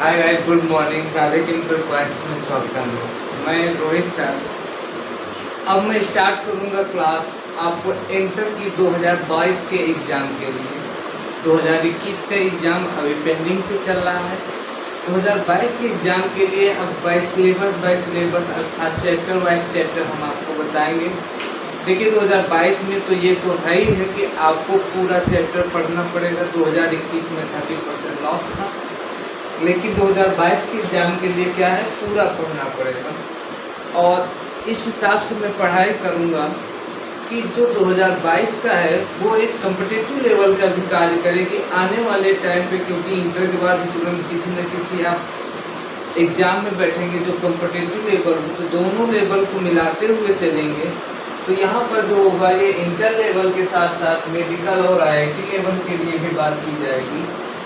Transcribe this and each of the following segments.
हाय guys, good morning. Radhe Kinkar points में स्वागत है। मैं रोहित सर। अब मैं स्टार्ट करूंगा क्लास आपको इंटर की 2022 के एग्ज़ाम के लिए। 2021 का एग्ज़ाम अभी पेंडिंग पे चल रहा है। 2022 के एग्ज़ाम के लिए अब बाय सिलेबस अर्थात चैप्टर वाइज चैप्टर हम आपको बताएंगे। देखिए 2022 में तो ये तो है ही है कि आपको पूरा चैप्टर पढ़ना पड़ेगा। 2021 में 30% लॉस था, लेकिन 2022 के एग्ज़ाम के लिए क्या है, पूरा पढ़ना पड़ेगा। और इस हिसाब से मैं पढ़ाई करूँगा कि जो 2022 का है वो एक कॉम्पिटिटिव लेवल का भी कार्य करे कि आने वाले टाइम पे, क्योंकि इंटर के बाद तुरंत किसी न किसी आप एग्ज़ाम में बैठेंगे जो कॉम्पिटिटिव लेवल हो, तो दोनों लेवल को मिलाते हुए चलेंगे। तो यहाँ पर जो होगा ये इंटर लेवल के साथ साथ मेडिकल और IIT लेवल के लिए भी बात की जाएगी।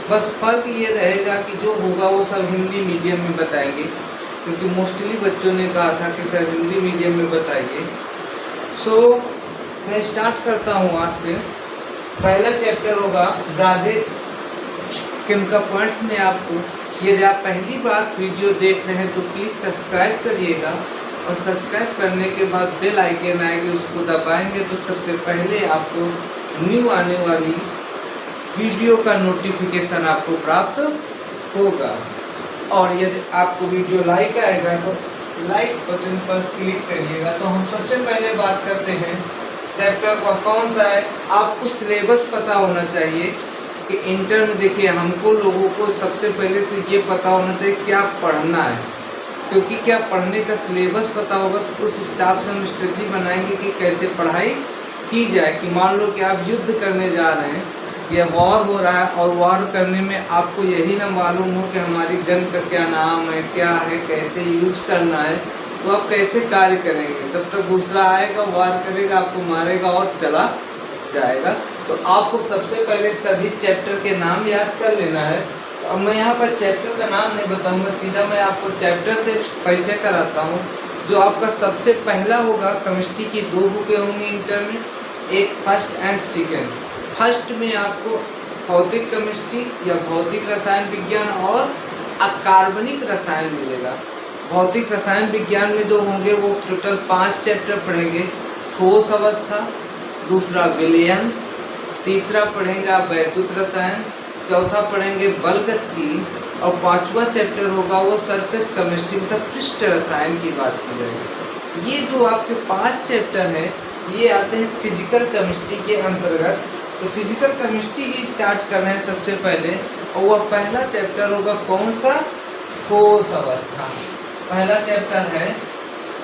बस फ़र्क ये रहेगा कि जो होगा वो सब हिंदी मीडियम में बताएंगे, क्योंकि मोस्टली बच्चों ने कहा था कि सर हिंदी मीडियम में बताइए। सो मैं स्टार्ट करता हूँ आज से। पहला चैप्टर होगा राधे किंकर पॉइंट्स में। आपको यदि आप पहली बार वीडियो देख रहे हैं तो प्लीज़ सब्सक्राइब करिएगा, और सब्सक्राइब करने के बाद बेल आइकन आएगी, उसको दबाएंगे तो सबसे पहले आपको न्यू आने वाली वीडियो का नोटिफिकेशन आपको प्राप्त होगा। और यदि आपको वीडियो लाइक आएगा तो लाइक बटन पर क्लिक करिएगा। तो हम सबसे पहले बात करते हैं चैप्टर का कौन सा है। आपको सिलेबस पता होना चाहिए कि इंटर में देखिए हमको लोगों को सबसे पहले तो ये पता होना चाहिए क्या पढ़ना है, क्योंकि क्या पढ़ने का सिलेबस पता होगा तो उस हिसाब से हम स्ट्रेटजी बनाएंगे कि कैसे पढ़ाई की जाए। कि मान लो कि आप युद्ध करने जा रहे हैं या वॉर हो रहा है, और वॉर करने में आपको यही ना मालूम हो कि हमारी गन का क्या नाम है, क्या है, कैसे यूज करना है, तो आप कैसे कार्य करेंगे। तब तक दूसरा आएगा, वार करेगा, आपको मारेगा और चला जाएगा। तो आपको सबसे पहले सभी चैप्टर के नाम याद कर लेना है। तो अब मैं यहाँ पर चैप्टर का नाम नहीं बताऊँगा, सीधा मैं आपको चैप्टर से परिचय कराता हूँ। जो आपका सबसे पहला होगा, केमिस्ट्री की 2 बुकें होंगी इंटर में, एक फर्स्ट एंड सेकेंड। फर्स्ट में आपको भौतिक केमिस्ट्री या भौतिक रसायन विज्ञान और अकार्बनिक रसायन मिलेगा। भौतिक रसायन विज्ञान में जो होंगे वो टोटल 5 चैप्टर पढ़ेंगे। ठोस अवस्था, दूसरा विलयन, तीसरा पढ़ेंगे आप वैद्युत रसायन, चौथा पढ़ेंगे बलगतिकी, और 5वां चैप्टर होगा वो सरफेस केमिस्ट्री मतलब पृष्ठ रसायन की बात की जाएगी। ये जो आपके 5 चैप्टर हैं ये आते हैं फिजिकल केमिस्ट्री के अंतर्गत। तो फिजिकल केमिस्ट्री ही स्टार्ट कर रहे हैं सबसे पहले, और वह पहला चैप्टर होगा कौन सा, ठोस अवस्था। पहला चैप्टर है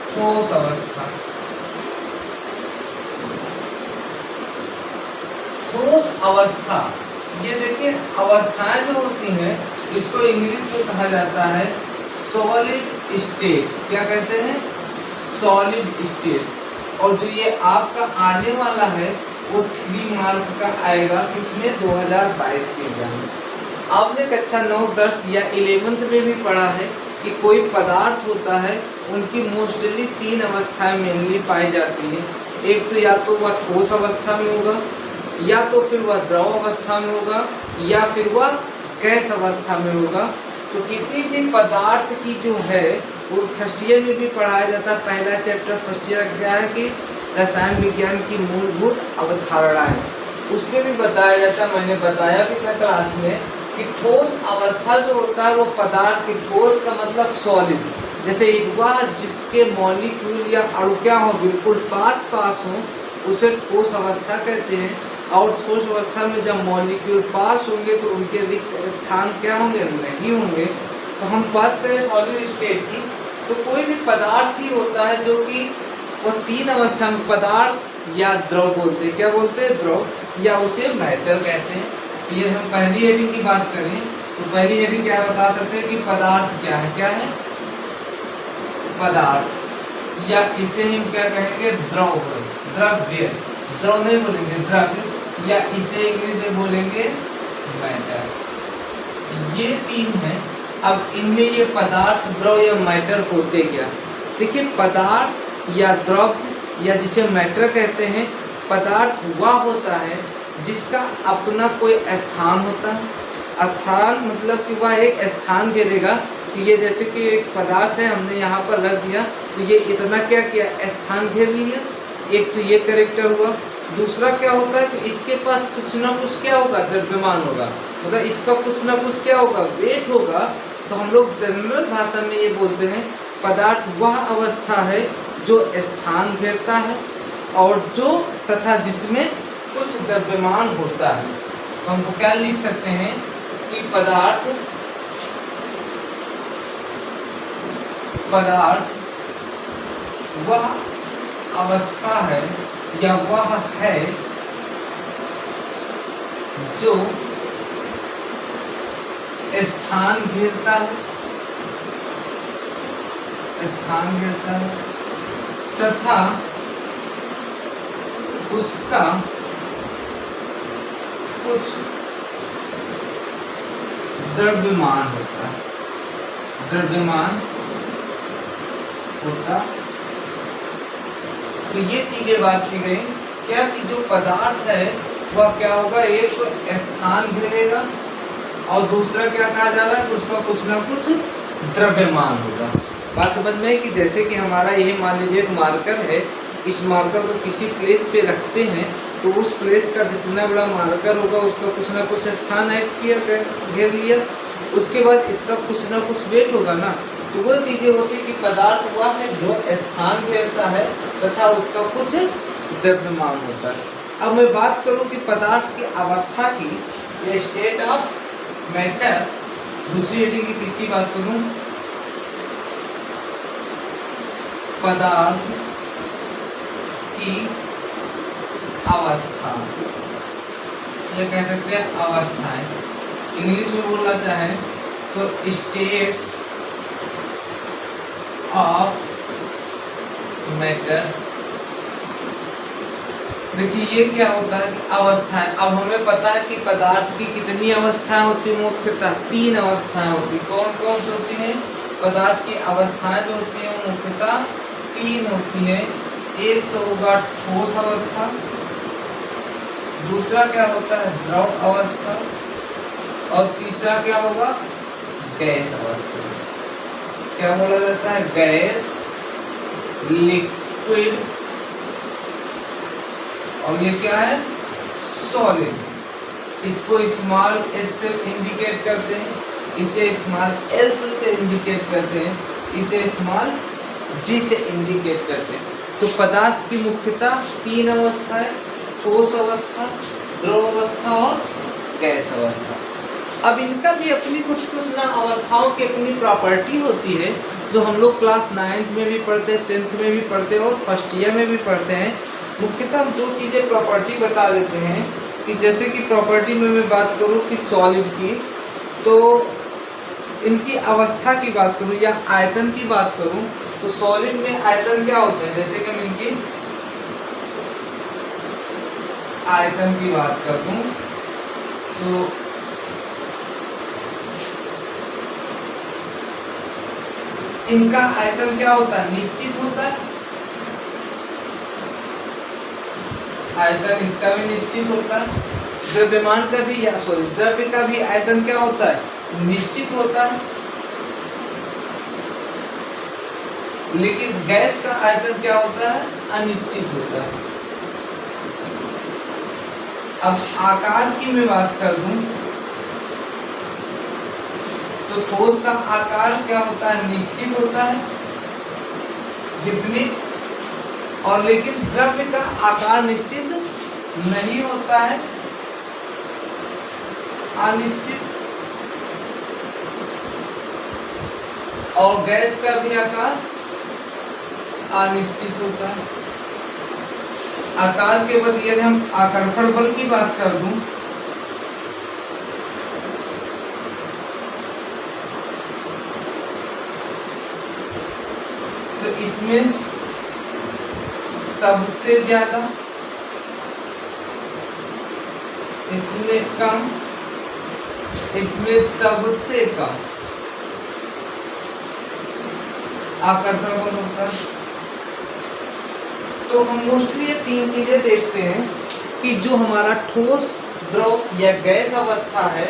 ठोस अवस्था। ठोस अवस्था, ये देखिए अवस्थाएं जो होती हैं इसको इंग्लिश में कहा जाता है सॉलिड स्टेट। क्या कहते हैं, सॉलिड स्टेट। और जो ये आपका आने वाला है वो 3 मार्क का आएगा, किसमें, 2022 के एग्जाम में। आपने कक्षा 9, 10 या 11th में भी पढ़ा है कि कोई पदार्थ होता है, उनकी मोस्टली 3 अवस्थाएं मेनली पाई जाती हैं। एक तो या तो वह ठोस अवस्था में होगा, या तो फिर वह द्रव अवस्था में होगा, या फिर वह गैस अवस्था में होगा। तो किसी भी पदार्थ की जो है वो फर्स्ट ईयर में भी पढ़ाया जाता है। पहला चैप्टर फर्स्ट ईयर क्या है कि रसायन विज्ञान की मूलभूत अवधारणाएं, उस पर भी बताया जाता है। मैंने बताया भी था क्लास में कि ठोस अवस्था जो होता है वो पदार्थ की, ठोस का मतलब सॉलिड, जैसे ईंटवा जिसके मॉलिक्यूल या अणु क्या हो, बिल्कुल पास हों, उसे ठोस अवस्था कहते हैं। और ठोस अवस्था में जब मॉलिक्यूल पास होंगे तो उनके रिक्त स्थान क्या होंगे, नहीं होंगे। तो हम बात करें सॉलिड स्टेट की, तो कोई भी पदार्थ ही होता है जो कि वह 3 अवस्था में, पदार्थ या द्रव बोलते हैं। क्या बोलते हैं, द्रव, या उसे मैटर कहते हैं। तो ये हम पहली हेडिंग की बात करें तो पहली हेडिंग क्या बता सकते हैं कि पदार्थ क्या है, क्या है पदार्थ, या इसे हम क्या कहेंगे, द्रव, द्रव्य, द्रव नहीं बोलेंगे, द्रव्य, या इसे इंग्लिश में बोलेंगे मैटर। ये 3 है। अब इनमें ये पदार्थ, द्रव या मैटर होते क्या, देखिए पदार्थ या द्रव या जिसे मैटर कहते हैं, पदार्थ वह होता है जिसका अपना कोई स्थान होता है, स्थान मतलब कि वह एक स्थान घेरेगा कि ये जैसे कि एक पदार्थ है, हमने यहाँ पर रख दिया तो ये इतना क्या किया, स्थान घेर लिया। एक तो ये कैरेक्टर हुआ। दूसरा क्या होता है कि इसके पास कुछ ना कुछ क्या होगा, द्रव्यमान होगा, मतलब इसका कुछ ना कुछ क्या होगा, वेट होगा। तो हम लोग जनरल भाषा में ये बोलते हैं पदार्थ वह अवस्था है जो स्थान घेरता है और जो तथा जिसमें कुछ द्रव्यमान होता है। तो हमको क्या लिख सकते हैं कि पदार्थ वह अवस्था है या वह है जो स्थान घेरता है, तथा उसका कुछ द्रव्यमान होता है, तो ये चीजें बात की गई क्या कि जो पदार्थ है वह क्या होगा, एक स्थान घेरेगा और दूसरा क्या कहा जा रहा है कि उसका कुछ ना कुछ द्रव्यमान होगा। बात समझ में है कि जैसे कि हमारा यही मान लीजिए एक मार्कर है, इस मार्कर को किसी प्लेस पे रखते हैं तो उस प्लेस का जितना बड़ा मार्कर होगा उसका कुछ ना कुछ स्थान ऐड किया, घेर लिया। उसके बाद इसका कुछ ना कुछ वेट होगा ना, तो वो चीज़ें होती है कि पदार्थ वह है जो स्थान घेरता है तथा उसका कुछ द्रव्यमान होता है। अब मैं बात करूं कि पदार्थ की अवस्था की या स्टेट ऑफ मैटर, दूसरी हेडिंग की किसकी बात करूं, पदार्थ की अवस्था, ये कह सकते हैं अवस्थाएं। इंग्लिश में बोलना चाहें तो स्टेट्स ऑफ मैटर। देखिए ये क्या होता है कि अवस्थाएं। अब हमें पता है कि पदार्थ की कितनी अवस्थाएं होती है, मुख्यतः 3 अवस्थाएं होती। कौन कौन सी होती हैं? पदार्थ की अवस्थाएं जो होती हैं मुख्यतः 3 होती हैं। एक तो होगा ठोस अवस्था, दूसरा क्या होता है द्रव अवस्था, और तीसरा क्या होगा गैस अवस्था। क्या बोला जाता है? गैस, लिक्विड, और ये क्या है सॉलिड। इसको स्मॉल एस से इंडिकेट करते हैं, इसे स्मॉल एस से इंडिकेट करते हैं, इसे स्मॉल जी से इंडिकेट करते हैं। तो पदार्थ की मुख्यतः 3 अवस्थाएं, ठोस अवस्था, द्रव अवस्था और गैस अवस्था। अब इनका भी अपनी कुछ कुछ ना अवस्थाओं की अपनी प्रॉपर्टी होती है जो हम लोग क्लास 9th में भी पढ़ते हैं, 10th में भी पढ़ते हैं और फर्स्ट ईयर में भी पढ़ते हैं। मुख्यतः हम 2 चीज़ें प्रॉपर्टी बता देते हैं कि जैसे कि प्रॉपर्टी में मैं बात करूं कि सॉलिड की, तो इनकी अवस्था की बात करूं या आयतन की बात करूं तो सॉलिड में आयतन क्या होते हैं, जैसे कि मैं इनकी आयतन की बात कर दूं तो इनका आयतन क्या होता है, निश्चित होता है। आयतन इसका भी निश्चित होता है। द्रव्यमान का भी या सॉरी द्रव्य का भी आयतन क्या होता है, निश्चित होता है। लेकिन गैस का आयतन क्या होता है, अनिश्चित होता है। अब आकार की मैं बात कर दूं तो ठोस का आकार क्या होता है, निश्चित होता है, डिफिनिट। और लेकिन द्रव्य का आकार निश्चित नहीं होता है, अनिश्चित। और गैस का भी आकार अनिश्चित होता है। आकार के बाद यदि हम आकर्षण बल की बात कर दूं तो इसमें सबसे ज्यादा, इसमें कम, इसमें सबसे कम आकर्षण बल होता है। तो हम मोस्टली ये 3 चीजें देखते हैं कि जो हमारा ठोस, द्रव या गैस अवस्था है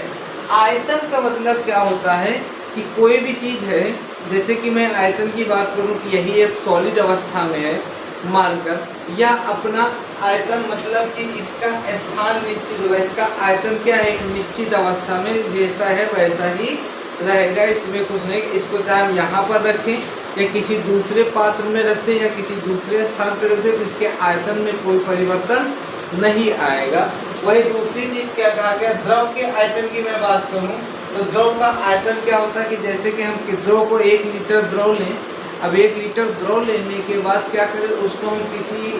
आयतन का मतलब क्या होता है कि कोई भी चीज़ है, जैसे कि मैं आयतन की बात करूं कि यही एक सॉलिड अवस्था में है मानकर, या अपना आयतन मतलब कि इसका स्थान निश्चित होगा, इसका आयतन क्या है, एक निश्चित अवस्था में जैसा है वैसा ही रहेगा, इसमें कुछ नहीं। इसको चाहे हम यहाँ पर रखें या किसी दूसरे पात्र में रखते हैं या किसी दूसरे स्थान पर रख दें तो इसके आयतन में कोई परिवर्तन नहीं आएगा। वही दूसरी चीज़ क्या कहा गया, द्रव के आयतन की मैं बात करूं तो द्रव का आयतन क्या होता है कि जैसे कि हम द्रव को 1 लीटर द्रव लें, अब 1 लीटर द्रव लेने के बाद क्या करें, उसको हम किसी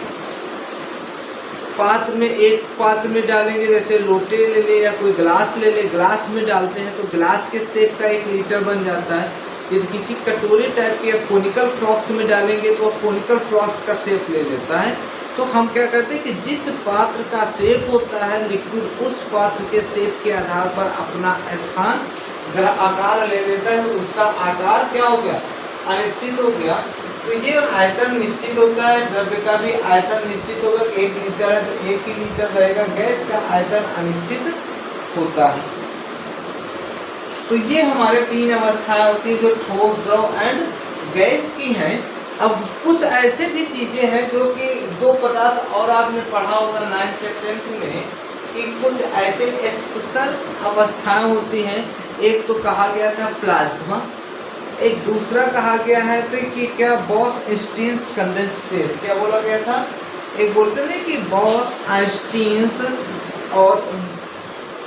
पात्र में, एक पात्र में डालेंगे, जैसे लोटे ले ले या कोई ग्लास ले ले, ग्लास में डालते हैं तो ग्लास के शेप का 1 लीटर बन जाता है। यदि किसी कटोरे टाइप के या कोनिकल फ्लॉक्स में डालेंगे तो वह कोनिकल फ्लॉक्स का शेप ले लेता है। तो हम क्या करते हैं कि जिस पात्र का शेप होता है लिक्विड, उस पात्र के शेप के आधार पर अपना स्थान आकार ले लेता है, तो उसका आकार क्या हो गया, अनिश्चित हो गया। तो ये आयतन निश्चित होता है, द्रव्य का भी आयतन निश्चित होगा, 1 लीटर है तो 1 ही लीटर रहेगा, गैस का आयतन अनिश्चित होता है। तो ये हमारे 3 अवस्थाएं होती है जो ठोस, द्रव एंड गैस की हैं। अब कुछ ऐसे भी चीज़ें हैं जो कि 2 पदार्थ और आपने पढ़ा होगा 9th या 10th में, कि कुछ ऐसे स्पेशल अवस्थाएं होती हैं। एक तो कहा गया था प्लाज्मा, एक दूसरा कहा गया है तो कि क्या बॉस-आइंस्टीन कंडेंसेट, क्या बोला गया था, एक बोलते नहीं कि बॉस-आइंस्टीन और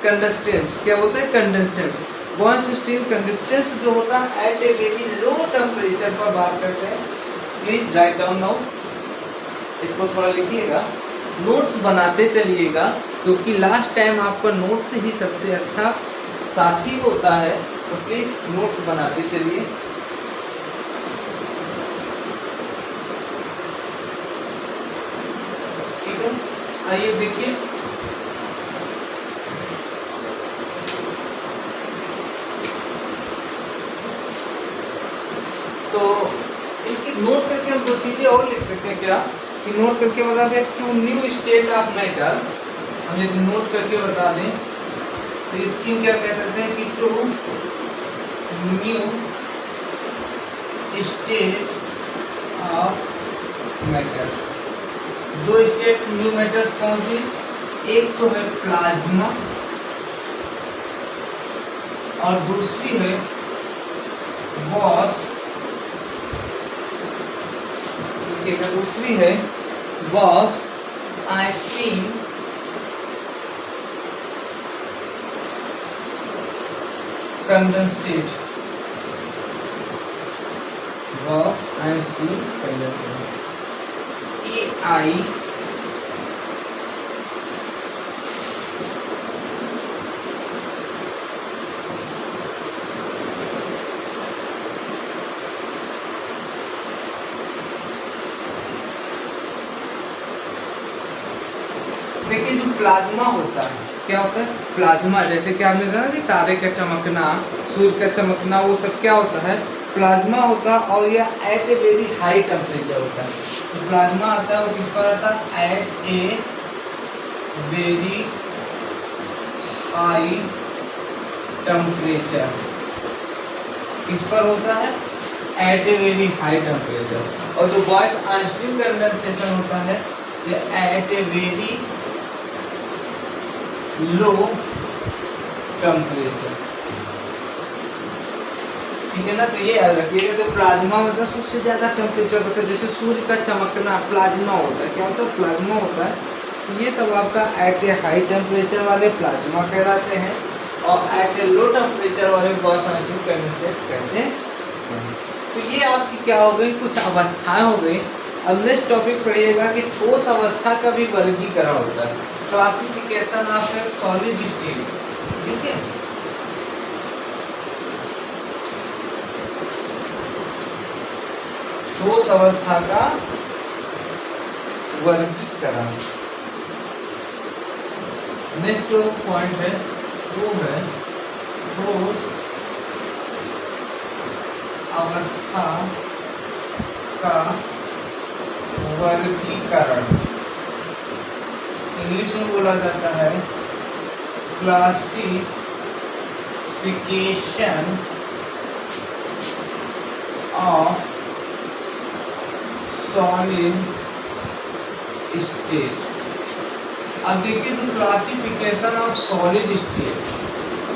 कंडेंसेंस, क्या बोलते हैं, कंडेंसेंस। बॉस-आइंस्टीन कंडेंसेंस जो होता है at a very low temperature पर बात करते हैं। प्लीज राइट डाउन नाउ, इसको थोड़ा लिखिएगा, नोट्स बनाते चलिएगा, क्योंकि लास्ट टाइम आपका नोट्स ही सबसे अच्छा साथी होता है, तो प्लीज नोट्स बनाते चलिए। ठीक है, आइए देखिए, तो इनकी नोट करके हम 2 चीजें और लिख सकते हैं क्या, कि नोट करके बता दें two new state of matter, हम यदि नोट करके बता दें तो इसकी क्या कह सकते हैं कि two new state of matter. 2 state new matters कौन सी, एक तो है प्लाज्मा और दूसरी है बॉस, दूसरी है बॉस-आइंस्टीन कंडेंसेट, बॉस-आइंस्टीन कंडेंसेंस, EI देखिए जो प्लाज्मा होता है, क्या होता है प्लाज्मा, जैसे कि आपने कहा कि तारे का चमकना, सूर्य का चमकना, वो सब क्या होता है, प्लाज्मा होता है। और यह at a very high temperature होता है। तो प्लाज्मा आता है वो किस पर आता है, at a very high temperature, किस पर होता है, at a very high temperature. और जो बॉस-आइंस्टीन कंडेंसेशन होता है at a very low temperature, ठीक है ना। तो ये याद रखिएगा, तो प्लाज्मा मतलब सबसे ज़्यादा टेम्परेचर होता है, जैसे सूर्य का चमकना प्लाज्मा होता है, क्या होता है, प्लाज्मा होता है। तो ये सब आपका एट ए हाई टेम्परेचर वाले प्लाज्मा कहलाते हैं, और एट ए लो टेम्परेचर वाले बॉस-आइंस्टीन कंडेंसेशन कहते हैं। तो ये आपकी क्या हो गई, कुछ अवस्थाएं हो गई। अब नेक्स्ट टॉपिक पढ़िएगा कि ठोस अवस्था का भी वर्गीकरण होता है, classification of A solid state, ठीक है। ठोस अवस्था का वर्गीकरण, नेक्स्ट जो पॉइंट है वो है ठोस अवस्था का वर्गीकरण, इंग्लिश में बोला जाता है क्लासिफिकेशन ऑफ सॉलिड स्टेट। अब देखिए तो क्लासिफिकेशन ऑफ सॉलिड स्टेट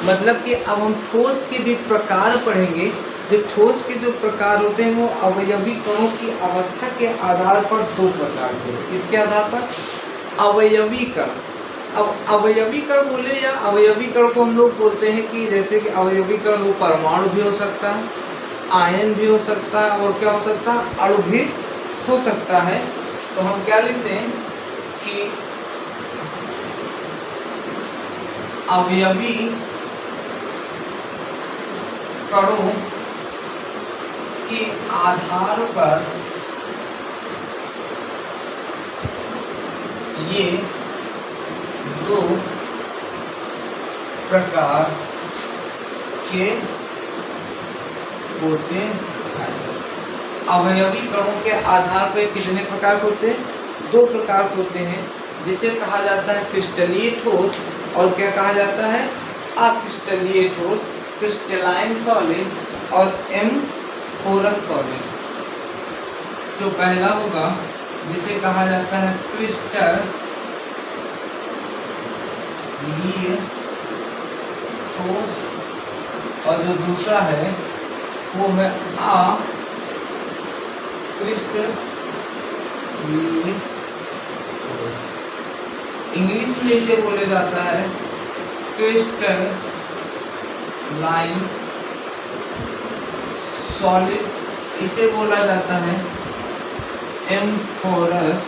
मतलब कि अब हम ठोस के भी प्रकार पढ़ेंगे। जो ठोस के जो प्रकार होते हैं वो अवयवी कणों की अवस्था के आधार पर दो प्रकार के होते हैं। किसके आधार पर? अवयवी कण। अब अवयवी कण बोले या अवयवी कण को हम लोग बोलते हैं कि जैसे कि अवयवी कण वो परमाणु भी हो सकता है, आयन भी हो सकता है और क्या हो सकता है, अणु भी हो सकता है। तो हम क्या लिखते हैं कि अवयवी कणों के आधार पर ये दो प्रकार के होते हैं। अवयवी कणों के आधार पर कितने प्रकार के होते हैं? दो प्रकार के होते हैं, जिसे कहा जाता है क्रिस्टलीय ठोस और क्या कहा जाता है? अक्रिस्टलीय ठोस, क्रिस्टलाइन सॉलिड और एम्फोरस सॉलिड। जो पहला होगा जिसे कहा जाता है क्रिस्टलीय ठोस और जो दूसरा है वो है अक्रिस्टलीय। इंग्लिश में इसे बोला जाता है क्रिस्टलाइन सॉलिड, इसे बोला जाता है एम्फोरस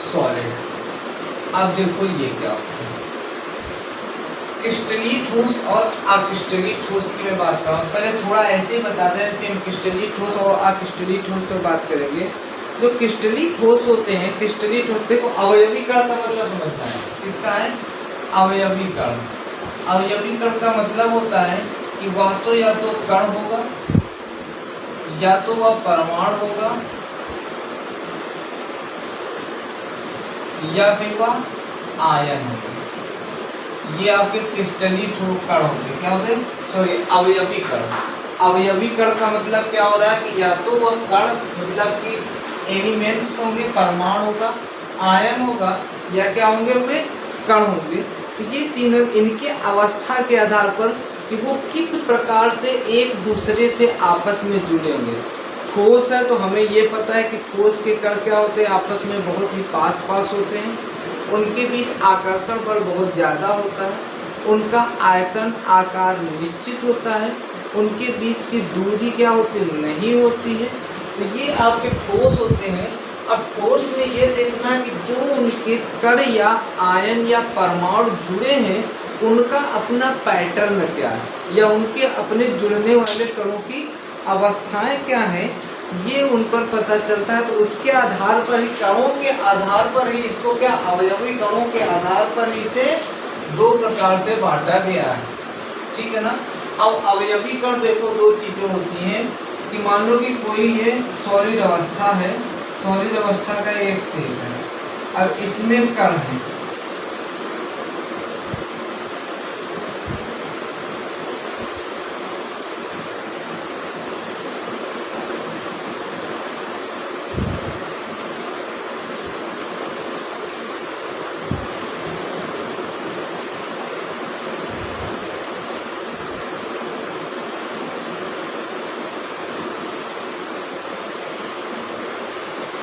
सॉलिड। अब देखो ये क्या होता है क्रिस्टलीय ठोस और अक्रिस्टलीय ठोस की मैं बात कर रहा हूँ। पहले थोड़ा ऐसे ही बता दें कि हम क्रिस्टलीय ठोस और अक्रिस्टलीय ठोस पर बात करेंगे। जो क्रिस्टलीय ठोस होते हैं, क्रिस्टलीय ठोस को अवयवी कण का मतलब समझना है। किसका है? अवयवी कण। अवयवी कण का मतलब होता है कि वह तो या तो कण होगा या तो वह परमाणु होगा या फिर वह आयन होगा। ये आपके क्रिस्टलीय कण होंगे। क्या होते हैं? सॉरी, अवयवी कण। अवयवी कण का मतलब क्या हो रहा है कि या तो वह कण मतलब कि एलिमेंट्स होंगे, परमाणु होगा, आयन होगा या क्या होंगे? वे कण होंगे। तो ये तीनों इनके अवस्था के आधार पर कि वो किस प्रकार से एक दूसरे से आपस में जुड़े होंगे। ठोस है तो हमें ये पता है कि ठोस के कण क्या होते हैं? आपस में बहुत ही पास होते हैं, उनके बीच आकर्षण बल बहुत ज़्यादा होता है, उनका आयतन आकार निश्चित होता है, उनके बीच की दूरी क्या होती है? नहीं होती है। तो ये आपके ठोस होते हैं। अब ठोस में ये देखना है कि जो उनके कण या आयन या परमाणु जुड़े हैं उनका अपना पैटर्न क्या है या उनके अपने जुड़ने वाले कणों की अवस्थाएं क्या हैं, ये उन पर पता चलता है। तो उसके आधार पर ही, कणों के आधार पर ही इसको क्या, अवयवी कणों के आधार पर ही इसे दो प्रकार से बांटा गया है। ठीक है ना? अब अवयवी कण देखो दो चीजें होती हैं कि मान लो कि कोई ये सॉलिड अवस्था है, सॉलिड अवस्था का एक शेप है, अब इसमें कण है।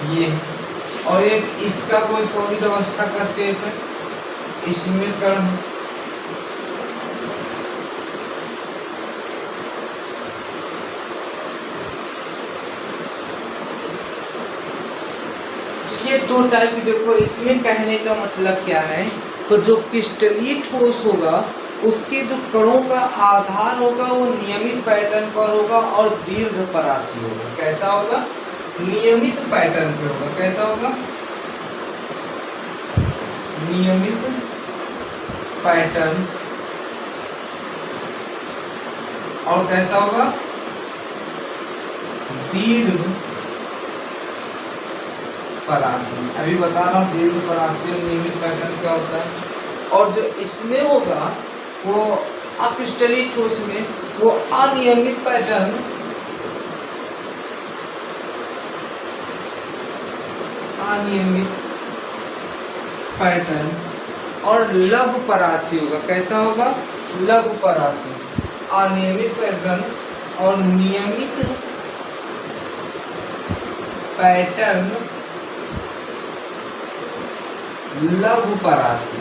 ये और एक इसका कोई सॉलिड अवस्था का शेप है, इसमें कण है। ये दो टाइप देखो। इसमें कहने का मतलब क्या है, तो जो क्रिस्टलीय ठोस होगा उसके जो कणों का आधार होगा वो नियमित पैटर्न पर होगा और दीर्घ परासी होगा। कैसा होगा? नियमित पैटर्न पे होगा। कैसा होगा? नियमित पैटर्न। और कैसा होगा? दीर्घ परासी। अभी बता रहा हूँ दीर्घ परासी और नियमित पैटर्न क्या होता है। और जो इसमें होगा वो अक्रिस्टलीय ठोस में वो अनियमित पैटर्न, अनियमित पैटर्न और लघु परासी होगा। कैसा होगा? लघु परासी। अनियमित पैटर्न और नियमित पैटर्न लघु परासी,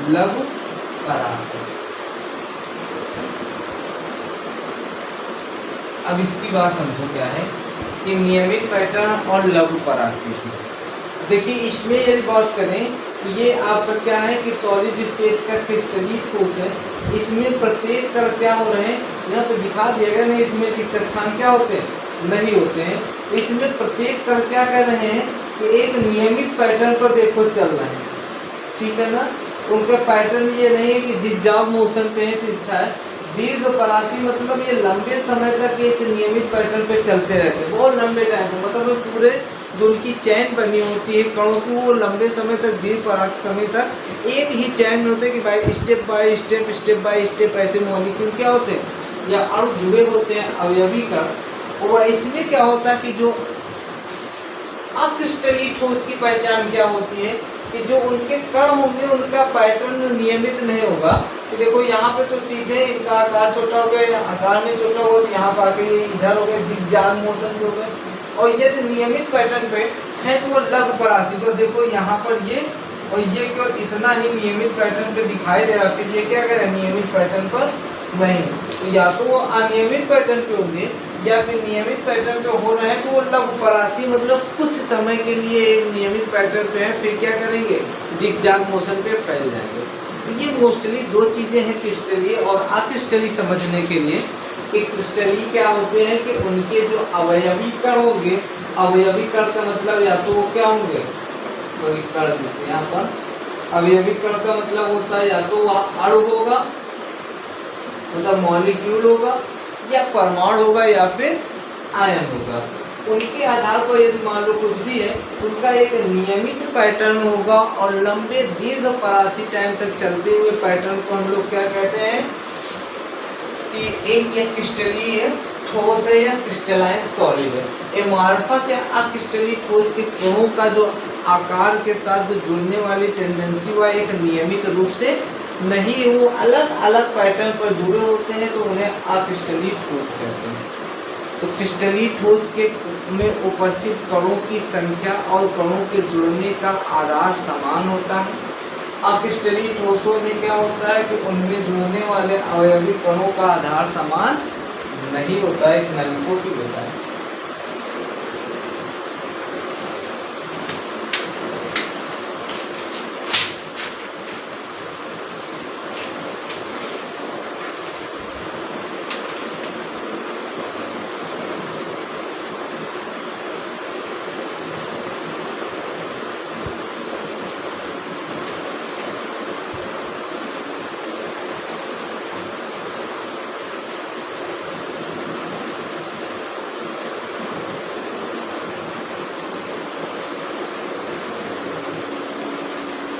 लघु परासी। अब इसकी बात समझो क्या है कि नियमित पैटर्न और लघु परासी की। देखिए इसमें यदि बात करें तो ये आपका क्या है कि सॉलिड स्टेट का क्रिस्टलीय ठोस है। इसमें प्रत्येक कण क्या हो रहे हैं, यहाँ पे दिखा दिया गया नहीं, इसमें रिक्त स्थान क्या होते हैं, नहीं होते हैं। इसमें प्रत्येक कण क्या कर रहे हैं कि एक नियमित पैटर्न पर देखो चल रहे हैं, ठीक है ना। उनका पैटर्न ये नहीं है कि जिगजैग मोशन पे है, तिरछा है। दीर्घ परासी मतलब ये लंबे समय तक एक नियमित पैटर्न पे चलते रहते हैं, बहुत लंबे टाइम पे, मतलब पूरे जो उनकी चैन बनी होती है कणों की, वो लंबे समय तक, दीर्घ परासी समय तक एक ही चैन में होते हैं कि भाई step by step, step by step ऐसे मॉलिक्यूल क्या होते हैं या अणु जुड़े होते हैं अवयवी कण। और इसमें क्या होता है कि जो अक्रिस्टलीय ठोस की पहचान क्या होती है कि जो उनके कण होंगे उनका पैटर्न नियमित नहीं होगा। तो देखो यहाँ पे तो सीधे इनका आकार छोटा हो गया, आकार में छोटा होगा तो यहाँ पर आके इधर हो गया, जिगजैग मोशन पे हो गया। और यदि नियमित पैटर्न पे है तो वो लघु परासी पर देखो यहाँ पर ये और ये केवल इतना ही नियमित पैटर्न पे दिखाई दे रहा है, फिर ये क्या करें नियमित पैटर्न पर नहीं। तो या तो वो अनियमित पैटर्न पे होंगे या फिर नियमित पैटर्न पे हो रहे हैं तो वो लघु परासी, मतलब कुछ समय के लिए एक नियमित पैटर्न पे है, फिर क्या करेंगे जिगजैग मोशन पे फैल जाएंगे। तो ये मोस्टली दो चीजें हैं क्रिस्टलीय और अक्रिस्टलीय समझने के लिए। कि क्रिस्टलीय क्या होते हैं कि उनके जो अवयवी कण होंगे, अवयवी कण का मतलब या तो वो क्या होंगे, तो कण देते हैं यहाँ पर, अवयवी कण का मतलब होता है या तो वह अणु होगा मतलब मॉलिक्यूल होगा या परमाणु होगा या फिर आयन होगा। उनके आधार पर यदि मान लो कुछ भी है, उनका एक नियमित पैटर्न होगा और लंबे दीर्घ परासी टाइम तक चलते हुए पैटर्न को हम लोग क्या कहते हैं कि एक या क्रिस्टलीय ठोस है या क्रिस्टलाइन सॉलिड है। एमार्फस या अक्रिस्टलीय ठोस के कणों का जो आकार के साथ जो जुड़ने वाली टेंडेंसी वह एक नियमित रूप से नहीं, वो अलग अलग पैटर्न पर जुड़े होते हैं तो उन्हें अक्रिस्टलीय ठोस कहते हैं। तो क्रिस्टलीय ठोस के में उपस्थित कणों की संख्या और कणों के जुड़ने का आधार समान होता है। अक्रिस्टलीय ठोसों में क्या होता है कि उनमें जुड़ने वाले अवयवी कणों का आधार समान नहीं होता है, इतना लिखो होता है।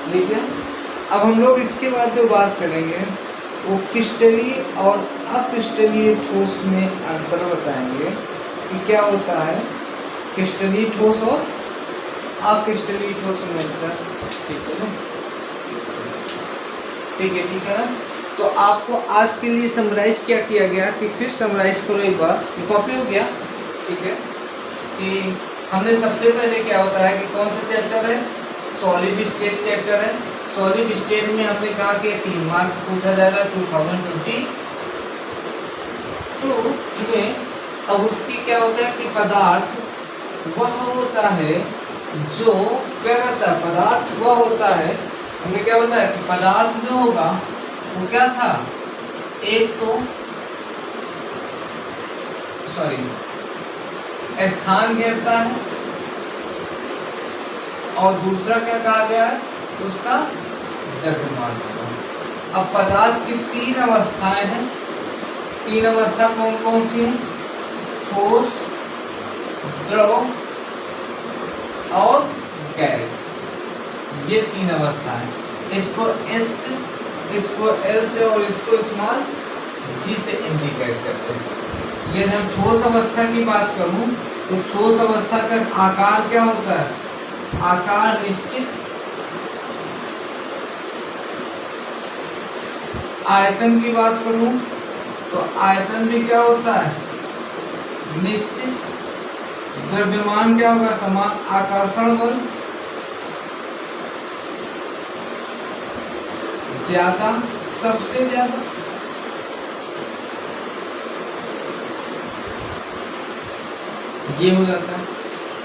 ठीक है, अब हम लोग इसके बाद जो बात करेंगे वो क्रिस्टलीय और अक्रिस्टलीय ठोस में अंतर बताएंगे कि क्या होता है क्रिस्टलीय ठोस और अक्रिस्टलीय ठोस में अंतर। ठीक है ना, ठीक है ना। तो आपको आज के लिए समराइज क्या किया गया कि फिर समराइज करो एक बार, ये कॉपी हो गया। ठीक है कि हमने सबसे पहले क्या होता है कि कौन सा चैप्टर है, सॉलिड स्टेट चैप्टर है। सॉलिड स्टेट में हमने कहा कि 3 मार्क पूछा जाएगा 2022 में। अब उसकी क्या होता है कि पदार्थ वह होता है जो क्या करता है, पदार्थ वह होता है, हमने क्या बताया कि पदार्थ जो होगा वो क्या था, एक तो स्थान घेरता है और दूसरा क्या कहा गया है उसका द्रव्यमान होगा। अब पदार्थ की 3 अवस्थाएं हैं। 3 अवस्था कौन कौन सी हैं, ठोस, द्रव और गैस, ये तीन अवस्था है। इसको S, इसको L से और इसको स्मॉल g से इंडिकेट करते हैं। यदि हम ठोस अवस्था की बात करूं तो ठोस अवस्था का आकार क्या होता है? आकार निश्चित, आयतन की बात करूं तो आयतन भी क्या होता है? निश्चित। द्रव्यमान क्या होगा? समान। आकर्षण बल ज्यादा, सबसे ज्यादा। ये हो जाता है।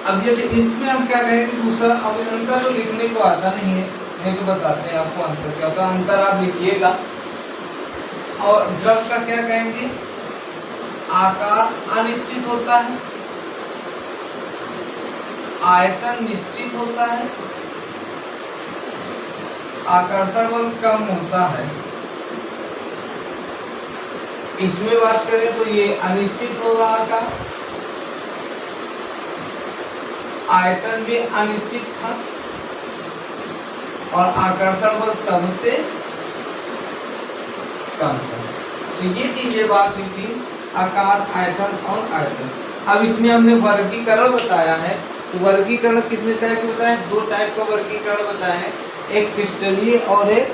अब यदि इसमें हम क्या कहेंगे दूसरा, अब अंतर तो लिखने को आता नहीं है, नहीं तो बताते हैं आपको अंतर क्या होता है। अंतर आप लिखिएगा। और द्रव का क्या कहेंगे? आकार अनिश्चित होता है, आयतन निश्चित होता है, आकर्षण बल कम होता है। इसमें बात करें तो ये अनिश्चित होगा आकार, आयतन भी अनिश्चित था और आकर्षण बल सबसे कम था। तो ये चीजें बात हुई थी आकार, आयतन और आयतन। अब इसमें हमने वर्गीकरण बताया है। तो वर्गीकरण कितने टाइप के बताया? दो टाइप का वर्गीकरण बताया है, एक क्रिस्टलीय और एक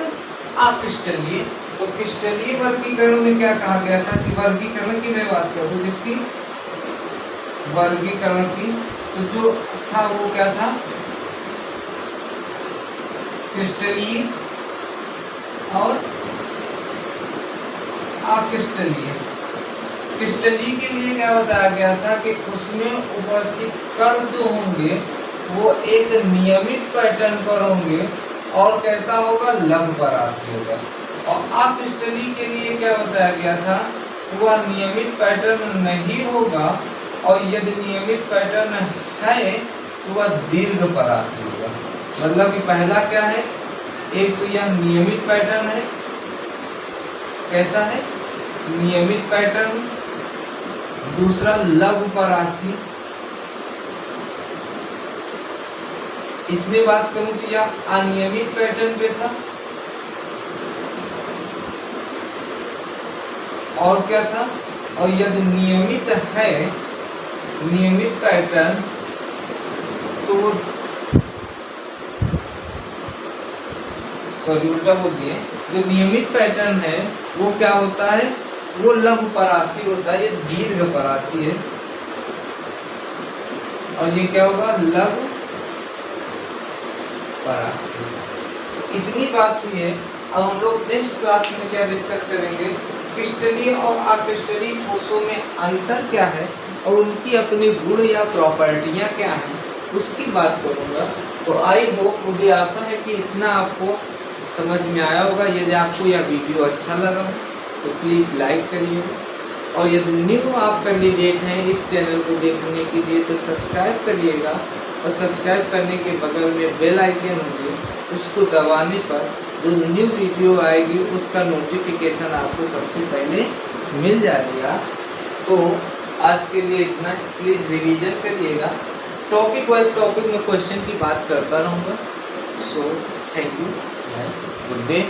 अक्रिस्टलीय। तो क्रिस्टलीय वर्गीकरण में क्या कहा गया था कि वर्गीकरण की मैं बात करूँ तो किसकी? वर्गीकरण की। तो जो था वो क्या था? क्रिस्टलीय और अक्रिस्टलीय। क्रिस्टलीय के लिए क्या बताया गया था कि उसमें उपस्थित कण जो होंगे वो एक नियमित पैटर्न पर होंगे और कैसा होगा? लघु परासी होगा। और अक्रिस्टलीय के लिए क्या बताया गया था? वह नियमित पैटर्न नहीं होगा और यदि नियमित पैटर्न है तो वह दीर्घ परासी होगा। मतलब कि पहला क्या है? एक तो यह नियमित पैटर्न है, कैसा है? नियमित पैटर्न। दूसरा लघु परासी। इसमें बात करूं तो यह अनियमित पैटर्न पे था। और क्या था? और यदि नियमित है, नियमित पैटर्न, तो वो उल्टा बोल दिए, जो नियमित पैटर्न है वो क्या होता है? वो लघु परासी होता है, ये दीर्घ परासी है। और ये क्या होगा? लघु परासी। तो इतनी बात हुई है। अब हम लोग नेक्स्ट क्लास में क्या डिस्कस करेंगे? क्रिस्टलीय और अक्रिस्टलीय ठोसों में अंतर क्या है और उनकी अपनी गुण या प्रॉपर्टियां क्या हैं, उसकी बात करूंगा। तो आई होप, मुझे आशा है कि इतना आपको समझ में आया होगा। यदि आपको यह वीडियो अच्छा लगा हो तो प्लीज़ लाइक करिए, और यदि न्यू आप कैंडिडेट हैं इस चैनल को देखने के लिए तो सब्सक्राइब करिएगा। और सब्सक्राइब करने के बगल में बेल आइकन होगी, उसको दबाने पर जो न्यू वीडियो आएगी उसका नोटिफिकेशन आपको सबसे पहले मिल जाएगा। तो आज के लिए इतना ही। प्लीज़ रिवीजन करिएगा। टॉपिक वाइज टॉपिक में क्वेश्चन की बात करता रहूँगा। So thank you, good day.